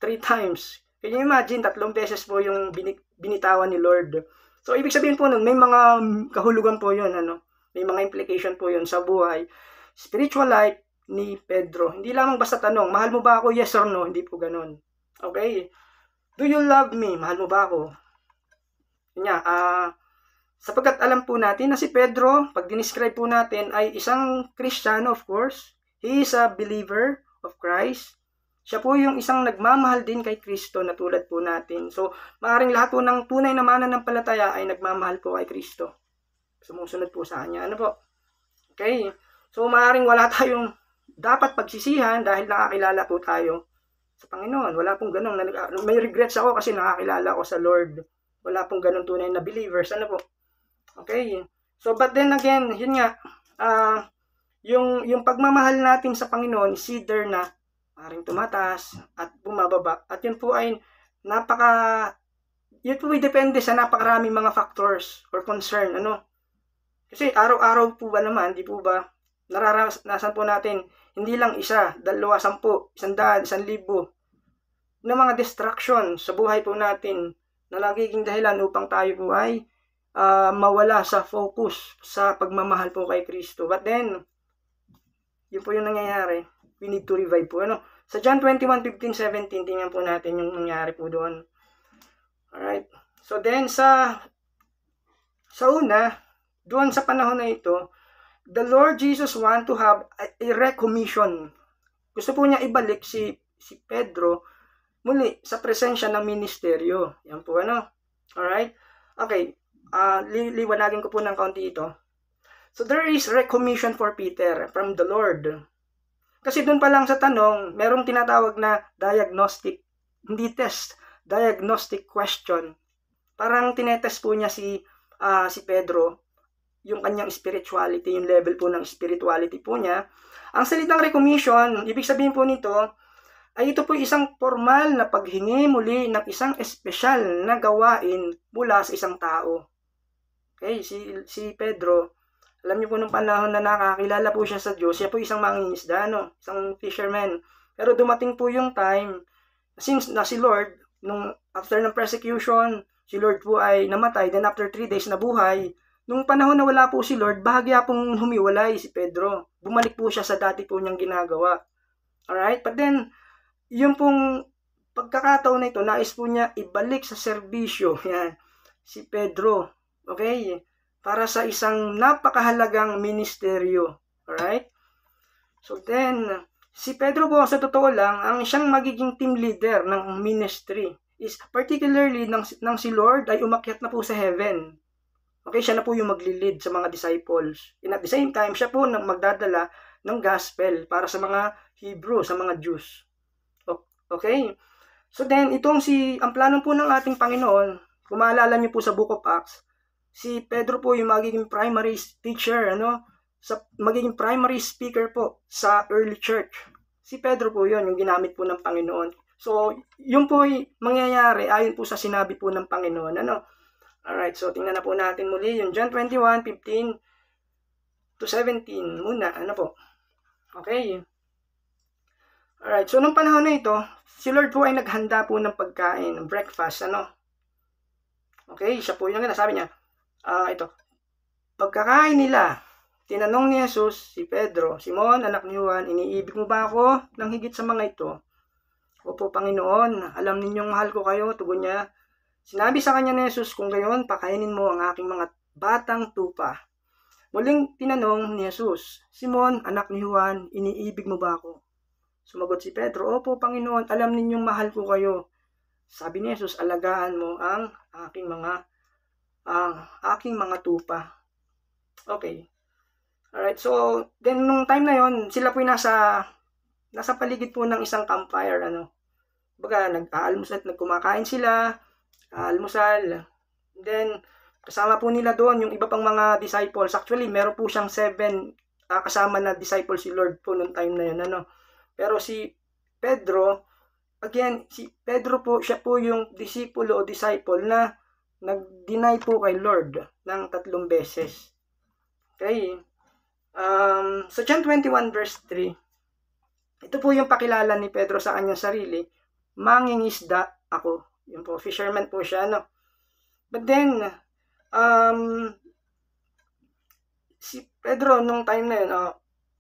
3 times. Can you imagine, 3 beses po yung binitawan ni Lord. So, ibig sabihin po nun, may mga kahulugan po yun, may mga implication po yun sa buhay. Spiritual life ni Pedro. Hindi lamang basta tanong, mahal mo ba ako? Yes or no? Hindi po ganun. Okay? Do you love me? Mahal mo ba ako? Sapagkat alam po natin na si Pedro, pag dinescribe po natin, ay isang Kristiyano, of course. He is a believer of Christ. Siya po yung isang nagmamahal din kay Kristo na tulad po natin. So, maaaring lahat po ng tunay na mananampalataya ay nagmamahal po kay Kristo. Sumusunod po sa Kanya. Okay? So, maaaring wala tayong dapat pagsisihan dahil nakakilala po tayo sa Panginoon. Wala pong ganun. May regrets ako kasi nakakilala ko sa Lord. Wala pong ganun tunay na believers. Po? Okay? So, but then again, yun nga, yung pagmamahal natin sa Panginoon is either na maaaring tumataas at bumababa. At yun po ay yun po ay depende sa napakaraming mga factors or concern. Kasi araw-araw po ba naman, di po ba, nararanasan po natin, hindi lang 1, 2, 10, 100, 1,000 na mga distraction sa buhay po natin na nagiging dahilan upang tayo po ay mawala sa focus sa pagmamahal po kay Kristo. But then, yun po yung nangyayari. We need to revive po. Sa John 21:15-17, tingnan po natin yung nangyari po doon. Alright. So then, sa una, doon sa panahon na ito, the Lord Jesus want to have a recommission. Gusto po niya ibalik si Pedro muli sa presensya ng ministeryo. Yan po, Alright? Okay. Liwanagin ko po ng kaunti ito. So there is recommission for Peter from the Lord. Kasi doon pa lang sa tanong, merong tinatawag na diagnostic, hindi test, diagnostic question. Parang tinetest po niya si Pedro, yung kanyang spirituality, yung level po ng spirituality po niya. Ang salitang recommission, ibig sabihin po nito, ay ito po isang formal na paghingi muli ng isang espesyal na gawain mula sa isang tao. Okay, si Pedro, Alam niyo po nung panahon na nakakilala po siya sa Diyos, siya po isang mangingisda, isang fisherman. Pero dumating po yung time, since na si Lord, nung after ng persecution, si Lord po ay namatay, then after 3 days nabuhay. Nung panahon na wala po si Lord, bahagya pong humiwalay si Pedro. Bumalik po siya sa dati po niyang ginagawa. Alright? But then, yung pong pagkakataon na ito, nais po niya ibalik sa serbisyo. Yan. Si Pedro. Okay? Para sa isang napakahalagang ministeryo. Alright? So then, si Pedro po sa totoo lang, ang siyang magiging team leader ng ministry is particularly nang si Lord ay umakyat na po sa heaven. Okay, siya na po yung magli-lead sa mga disciples. And at the same time, siya po nang magdadala ng gospel para sa mga Hebrew, sa mga Jews. Okay? So then, ang plano po ng ating Panginoon, kung maalala niyo po sa Book of Acts, si Pedro po yung magiging primary teacher, magiging primary speaker po sa early church. Si Pedro po yun, yung ginamit po ng Panginoon. So, yun po ay mangyayari ayon po sa sinabi po ng Panginoon. Alright, so tingnan na po natin muli yung John 21:15 to 17 muna. Okay. Alright, so nung panahon na ito, si Lord po ay naghanda po ng pagkain, ng breakfast, Okay, siya po yung sabi niya, ito, pagkakain nila, tinanong ni Jesus si Pedro, Simon, anak ni Juan, iniibig mo ba ako ng higit sa mga ito? Opo, Panginoon, alam ninyong mahal ko kayo, tugon niya. Sinabi sa kanya ni Jesus, kung gayon, pakainin mo ang aking mga batang tupa. Muling tinanong ni Jesus, Simon, anak ni Juan, iniibig mo ba ako? Sumagot si Pedro, opo, Panginoon, alam ninyong mahal ko kayo. Sabi ni Jesus, alagaan mo ang aking mga tupa. Okay. Alright, so, then nung time na yon, sila po nasa paligid po ng isang campfire, Baga, nag-aalmusal, nagkumakain sila, almusal. Then, kasama po nila doon yung iba pang mga disciples. Actually, meron po siyang 7 kasama na disciples si Lord po nung time na yun, Pero si Pedro, again, si Pedro po, siya po yung disipulo o disciple na nag-deny po kay Lord ng 3 beses. Okay? So, John 21 verse 3, ito po yung pakilala ni Pedro sa kanyang sarili, mangingisda ako. Yung po, fisherman po siya, But then, si Pedro, nung time na yun,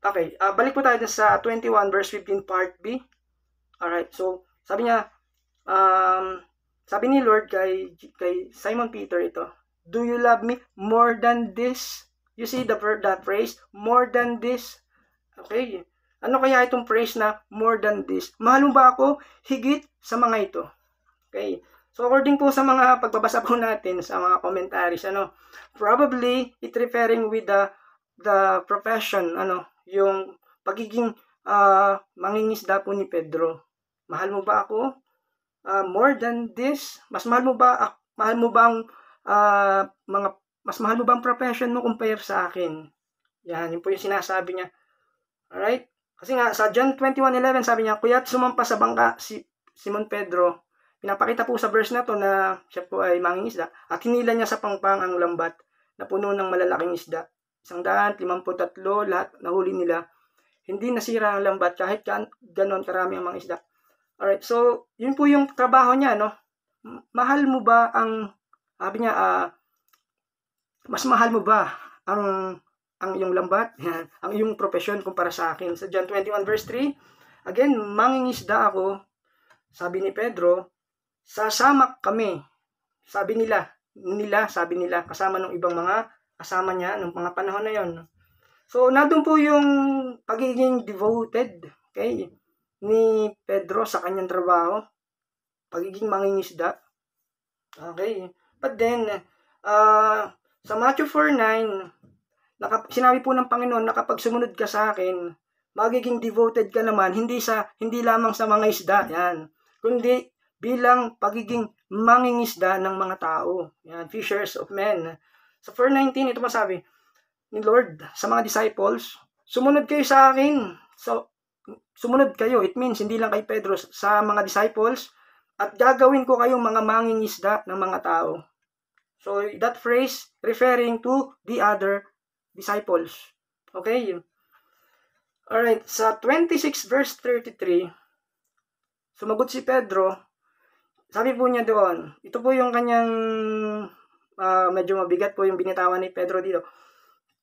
okay, balik po tayo sa 21 verse 15 part B. Alright, so, sabi niya, sabi ni Lord kay Simon Peter ito, do you love me more than this? You see that phrase, more than this? Okay, ano kaya itong phrase na more than this? Mahal mo ba ako higit sa mga ito? Okay, so according po sa mga pagbabasa po natin sa mga commentaries, probably it referring with the profession, yung pagiging mangingisda po ni Pedro. Mahal mo ba ako? More than this? Mas mahal mo ba ang profession mo compare sa akin? Yan, yun po yung sinasabi niya. Alright? Kasi nga, sa John 21:11, sabi niya, kuya't sumampa sa bangka si Simon Pedro. Pinapakita po sa verse na to na siya po ay mangingisda at hinila niya sa pangpang ang lambat na puno ng malalaking isda. 153, lahat nahuli nila. Hindi nasira ang lambat kahit ganon karami ang mga isda. Alright, so yun po yung trabaho niya, Mahal mo ba sabi niya, mas mahal mo ba ang iyong lambat? Yan, ang iyong profesyon kumpara sa akin. Sa John 21 verse 3, again, mangingisda ako, sabi ni Pedro, sasama kami. Sabi nila, kasama ng ibang mga kasama niya nung mga panahon na yon. So, nandun po yung pagiging devoted, okay, ni Pedro sa kanyang trabaho, pagiging mangingisda. Okay. But then, sa Matthew 4:9, sinabi po ng Panginoon na kapag sumunod ka sa akin, magiging devoted ka naman, hindi lamang sa mga isda, yan, kundi bilang pagiging mangingisda ng mga tao. Yan, fishers of men. Sa 4:19, ito masabi ni Lord sa mga disciples, sumunod kayo sa akin. So, sumunod kayo, it means hindi lang kay Pedro, sa mga disciples, at gagawin ko kayong mga mangingisda ng mga tao. So, that phrase referring to the other disciples. Okay? Alright, sa 26 verse 33, sumagot si Pedro, sabi po niya doon, ito po yung kanyang, medyo mabigat po yung binitawan ni Pedro dito.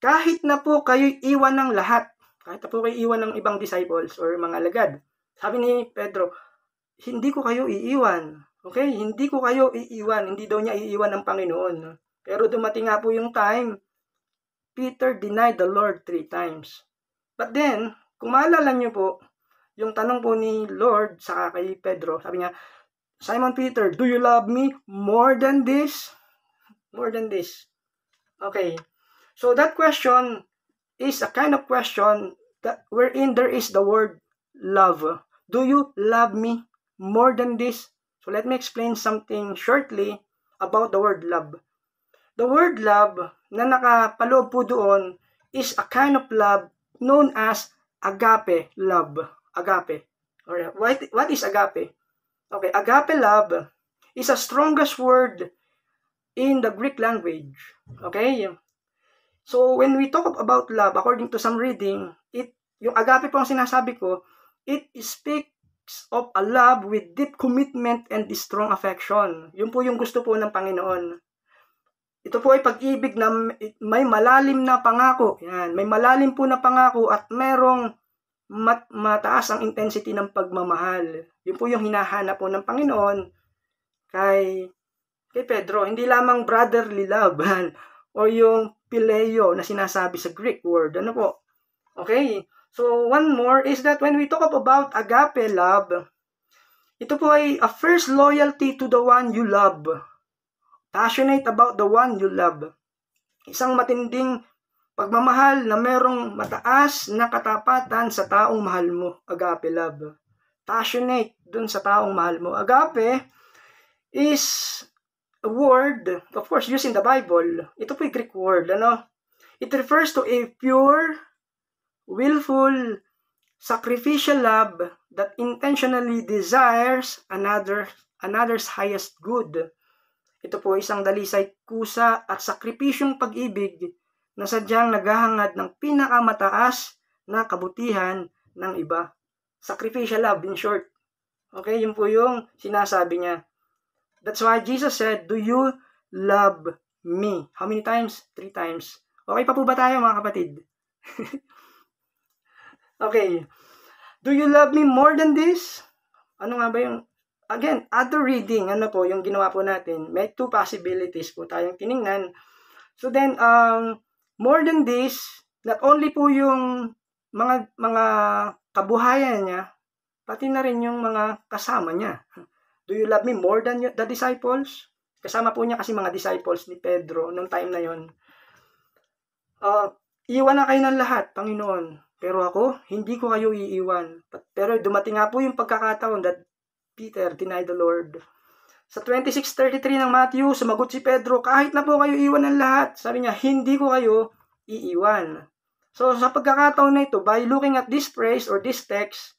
Kahit na po kayo'y iwan ng lahat, kahit na po kayo iwan ng ibang disciples or mga alagad, sabi ni Pedro, hindi ko kayo iiwan. Okay? Hindi ko kayo iiwan. Hindi daw niya iiwan ng Panginoon. Pero dumating nga po yung time, Peter denied the Lord 3 times. But then, kung maalala niyo po, yung tanong po ni Lord sa kay Pedro, sabi niya, Simon Peter, do you love me more than this? More than this. Okay. So that question is a kind of question that wherein there is the word love. Do you love me more than this? So let me explain something shortly about the word love. The word love na nakapaloob po doon is a kind of love known as agape love. Agape. Or what is agape? Okay, agape love is a strongest word in the Greek language. Okay? So when we talk about love, according to some reading, yung agape po ang sinasabi ko, it speaks of a love with deep commitment and strong affection. Yun po yung gusto po ng Panginoon. Ito po ay pag-ibig na may malalim na pangako. Yan, may malalim po na pangako at merong mataas ang intensity ng pagmamahal. Yun po yung hinahanap po ng Panginoon kay Pedro. Hindi lamang brotherly love o yung phileo na sinasabi sa Greek word. Ano po? Okay. So, one more is that when we talk about agape love, ito po ay a first loyalty to the one you love. Passionate about the one you love. Isang matinding pagmamahal na merong mataas na katapatan sa taong mahal mo. Agape love. Passionate dun sa taong mahal mo. Agape is a word, of course, used in the Bible. Ito po yung Greek word, ano? It refers to a pure, willful, sacrificial love that intentionally desires another's highest good. Ito po isang dalisay, kusa at sakripisyong pag-ibig na sadyang naghahangad ng pinakamataas na kabutihan ng iba. Sacrificial love, in short. Okay, yun po yung sinasabi niya. That's why Jesus said, do you love me? How many times? 3 times. Okay pa po ba tayo mga kapatid? Okay. Do you love me more than this? Ano nga ba yung, again, other reading, ano po, yung ginawa po natin. May 2 possibilities po tayong tiningnan. So then, more than this, not only po yung mga kabuhayan niya, pati na rin yung mga kasama niya. Do you love me more than the disciples? Kasama po niya kasi mga disciples ni Pedro nung time na yon. Iwan na kayo ng lahat, Panginoon. Pero ako, hindi ko kayo iiwan. Pero dumating nga po yung pagkakataon that Peter denied the Lord. Sa 26:33 ng Matthew, sumagot si Pedro, kahit na po kayo iwan ng lahat. Sabi niya, hindi ko kayo iiwan. So sa pagkakataon na ito, by looking at this phrase or this text,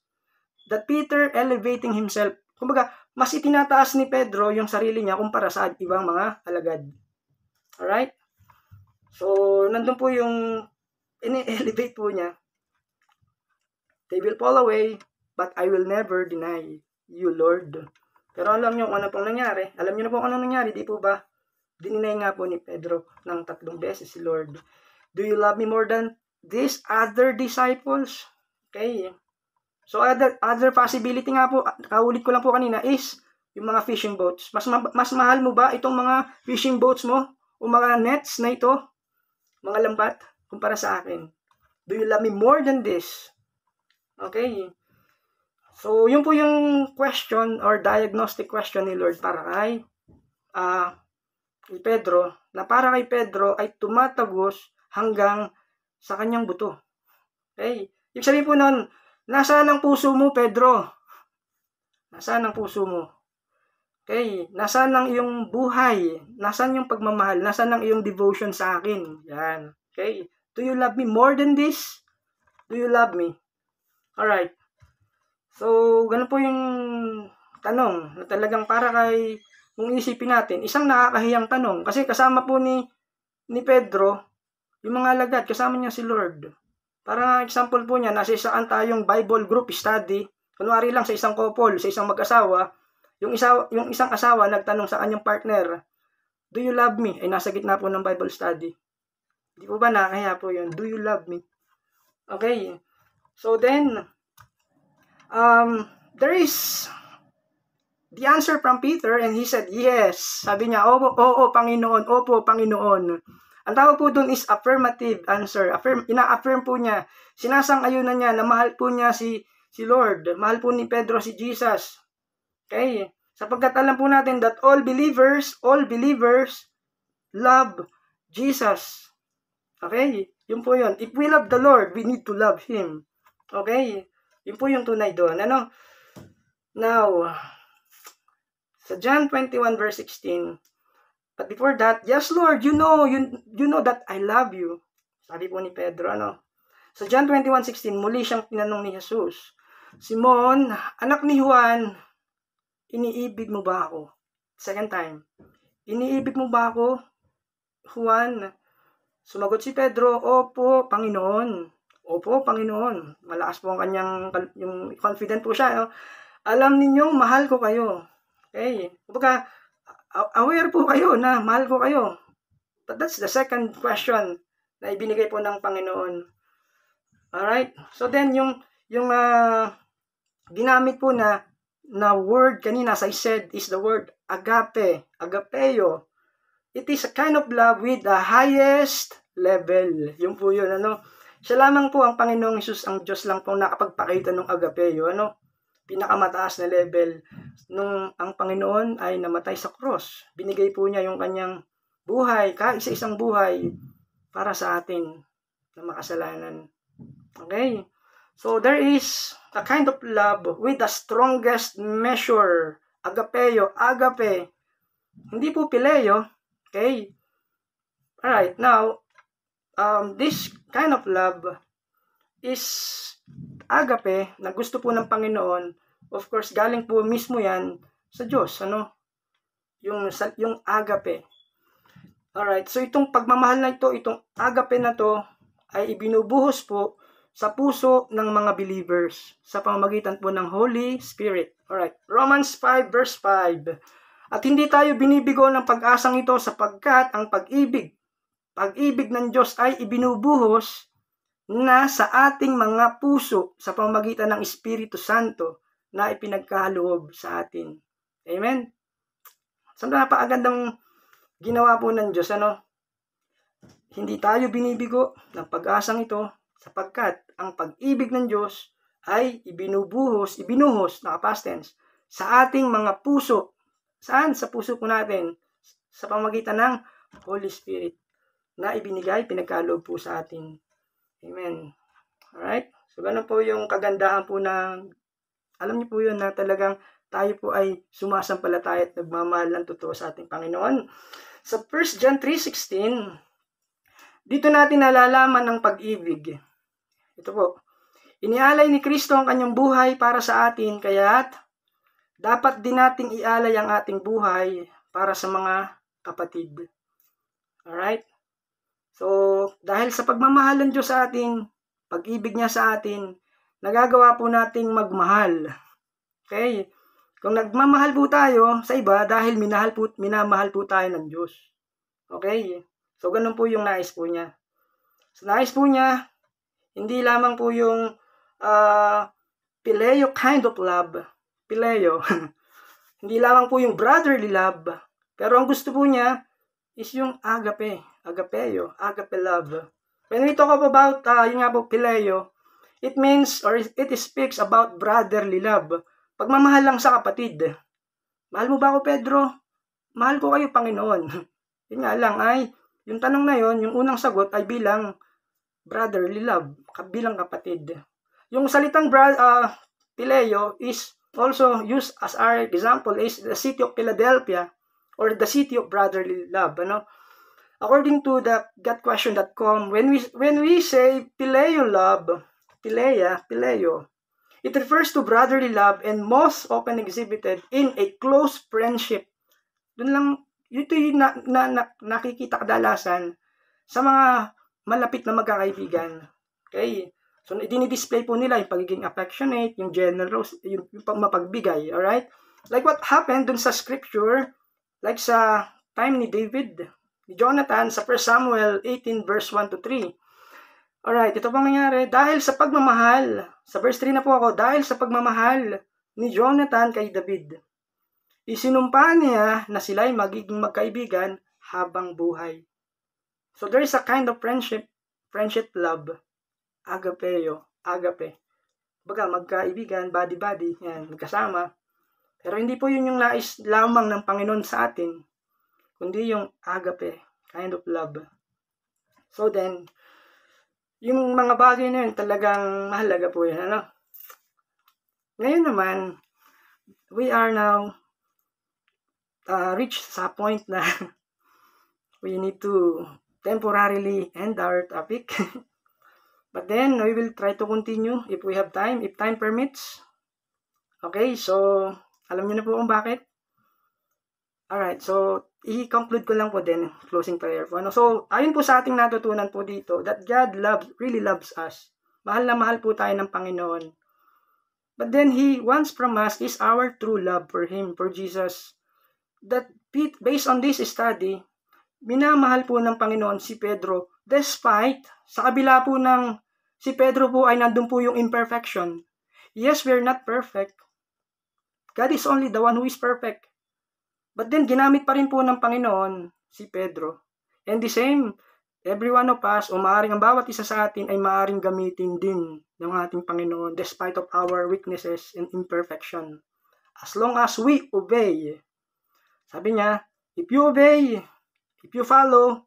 that Peter elevating himself, kumbaga, mas itinataas ni Pedro yung sarili niya kumpara sa ibang mga alagad. Alright? So, nandun po yung ini-elevate po niya. They will fall away, but I will never deny you, Lord. Pero alam niyo kung ano pong nangyari. Alam niyo na po kung ano nangyari, di po ba? Dininay nga po ni Pedro ng 3 beses si Lord. Do you love me more than these other disciples? Okay. So, other possibility nga po, kaulit ko lang po kanina, is yung mga fishing boats. Mas mahal mo ba itong mga fishing boats mo? O mga nets na ito? Mga lambat? Kumpara sa akin. Do you love me more than this? Okay. So, yun po yung question or diagnostic question ni Lord para kay Pedro, na para kay Pedro ay tumatagos hanggang sa kanyang buto. Okay? Ibig sabihin po nun, nasaan ang puso mo, Pedro? Nasaan ang puso mo? Okay? Nasaan ang iyong buhay? Nasaan yung pagmamahal? Nasaan ang iyong devotion sa akin? Yan. Okay? Do you love me more than this? Do you love me? Alright. So, ganun po yung tanong na talagang para kay, kung isipin natin, isang nakakahiyang tanong. Kasi kasama po ni Pedro, yung mga alagad, kasama niya si Lord. Para example po niya, nasa isang tayong Bible group study, kunwari lang sa isang couple, sa isang mag-asawa, yung isang asawa nagtanong sa kanyang partner, do you love me? Ay nasa gitna po ng Bible study. Di po ba nakakaya po yun? Do you love me? Okay. So then, there is the answer from Peter and he said, yes. Sabi niya, oo, Panginoon, opo, Panginoon. Ang tawag po dun is affirmative answer. Ina-affirm po niya. Sinasang-ayunan niya na mahal po niya si Lord. Mahal po ni Pedro si Jesus. Okay? Sapagkat alam po natin that all believers love Jesus. Okay? Yun po yun. If we love the Lord, we need to love Him. Okay? Yun po yung tunay doon. Ano? Now, sa John 21 verse 16, but before that, yes Lord, you know that I love you. Sabi po ni Pedro, ano? Sa John 21:16, muli siyang tinanong ni Jesus, Simon, anak ni Juan, iniibig mo ba ako? Second time, iniibig mo ba ako, Juan? Sumagot si Pedro, opo, Panginoon. Opo, Panginoon. Malakas po ang kanyang, yung confident po siya. No? Alam ninyong mahal ko kayo. Okay? Kumbaga, aware po kayo na mahal ko kayo. But that's the second question na ibinigay po ng Panginoon. Alright? So then, yung ginamit po na word kanina, as I said, is the word agape. Agapeo. It is a kind of love with the highest level. Yun po yun, ano? Siya lamang po ang Panginoong Hesus, ang Diyos lang po nakapagpakita ng agapeo, ano? Pinakamataas na level. Nung ang Panginoon ay namatay sa cross, binigay po niya yung kanyang buhay, kaisa-isang buhay para sa atin na makasalanan. Okay? So, there is a kind of love with the strongest measure. Agapeo, agape. Hindi po pileo. Okay? Alright, now, this kind of love is agape na gusto po ng Panginoon. Of course, galing po mismo yan sa Diyos. Ano? Yung agape. Alright, so itong pagmamahal na ito, itong agape na to, ay ibinubuhos po sa puso ng mga believers sa pamamagitan po ng Holy Spirit. Alright, Romans 5 verse 5. At hindi tayo binibigo ng pag-asang ito sapagkat ang pag-ibig ng Diyos ay ibinubuhos na sa ating mga puso sa pamamagitan ng Espiritu Santo na ipinagkaloob sa atin. Amen? So, napakagandang ginawa po ng Diyos, ano? Hindi tayo binibigo ng pag-asang ito sapagkat ang pag-ibig ng Diyos ay ibinuhos, past tense, sa ating mga puso. Saan? Sa puso po natin, sa pamamagitan ng Holy Spirit na ibinigay, pinagkaloob po sa atin. Amen. Alright? So, ganun po yung kagandahan po na, alam niyo po yun na talagang tayo po ay sumasampalataya at nagmamahal ng totoo sa ating Panginoon. Sa 1 John 3:16, dito natin nalalaman ang pag-ibig. Ito po. Inialay ni Kristo ang kanyang buhay para sa atin, kaya't dapat din nating ialay ang ating buhay para sa mga kapatid. Alright? So, dahil sa pagmamahal ng Diyos sa atin, pag-ibig niya sa atin, nagagawa po nating magmahal. Okay? Kung nagmamahal po tayo sa iba, dahil minamahal po tayo ng Diyos. Okay? So, ganun po yung nais po niya. So, nais po niya, hindi lamang po yung pileo kind of love. Pileo. Hindi lamang po yung brotherly love. Pero ang gusto po niya is yung agape. Agapeo. Agape love. When we talk about, yung nga po, pileo, it means, or it speaks about brotherly love. Pagmamahal lang sa kapatid. Mahal mo ba ako, Pedro? Mahal ko kayo, Panginoon. Yun nga lang ay, yung tanong na yon, yung unang sagot ay bilang brotherly love, bilang kapatid. Yung salitang pileo is also used as our example is the city of Philadelphia or the city of brotherly love. Ano? According to the GetQuestion.com, when we say pileo love, pileo, it refers to brotherly love and most often exhibited in a close friendship. Doon lang, ito yung nakikita kadalasan sa mga malapit na magkakaibigan. Okay? So, dinidisplay po nila yung pagiging affectionate, yung generous, yung mapagbigay. Alright? Like what happened dun sa scripture, like sa time ni David, ni Jonathan, sa 1 Samuel 18 verse 1 to 3. Alright, ito pang nangyari. Dahil sa pagmamahal, sa verse 3 na po ako, dahil sa pagmamahal ni Jonathan kay David, isinumpa niya na sila'y magiging magkaibigan habang buhay. So there is a kind of friendship love, agapeo, agape. Baga, magkaibigan, buddy-buddy, yan, magkasama. Pero hindi po yun yung nais lamang ng Panginoon sa atin, kundi yung agape, kind of love. So then, yung mga bagay na yun, talagang mahalaga po yan, ano? Ngayon naman, we are now reached sa point na we need to temporarily end our topic. But then, we will try to continue if we have time, if time permits. Okay, so, alam niyo na po kung bakit. Alright, so, i-conclude ko lang po din, closing prayer po. So, ayon po sa ating natutunan po dito, that God really loves us. Mahal na mahal po tayo ng Panginoon. But then, He wants from us is our true love for Him, for Jesus. That, based on this study, minamahal po ng Panginoon si Pedro, despite, sa kabila po ng, si Pedro po ay nandun po yung imperfection. Yes, we're not perfect. God is only the one who is perfect. But then, ginamit pa rin po ng Panginoon si Pedro. And the same, every one of us, o maaaring ang bawat isa sa atin ay maaaring gamitin din ng ating Panginoon despite of our weaknesses and imperfection. As long as we obey. Sabi niya, if you obey, if you follow,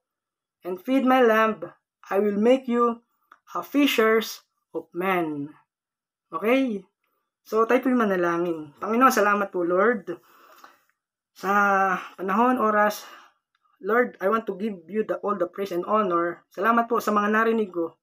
and feed my lamb, I will make you a fishers of men. Okay? So, tayo po'y manalangin. Panginoon, salamat po, Lord. Sa panahon, oras, Lord, I want to give you all the praise and honor. Salamat po sa mga narinig ko.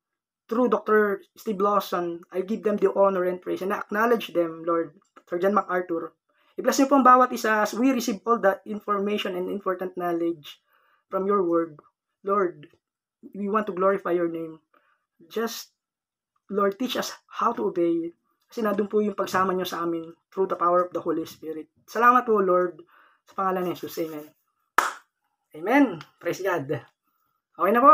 Through Dr. Steve Lawson, I give them the honor and praise and I acknowledge them, Lord. Sir John MacArthur. I-bless niyo po ang bawat isa as we receive all the information and important knowledge from your word. Lord, we want to glorify your name. Just, Lord, teach us how to obey. Kasi nandun po yung pagsama niyo sa amin through the power of the Holy Spirit. Salamat po, Lord. Sa pangalan ni Jesus. Amen. Amen. Praise God. Okay na po.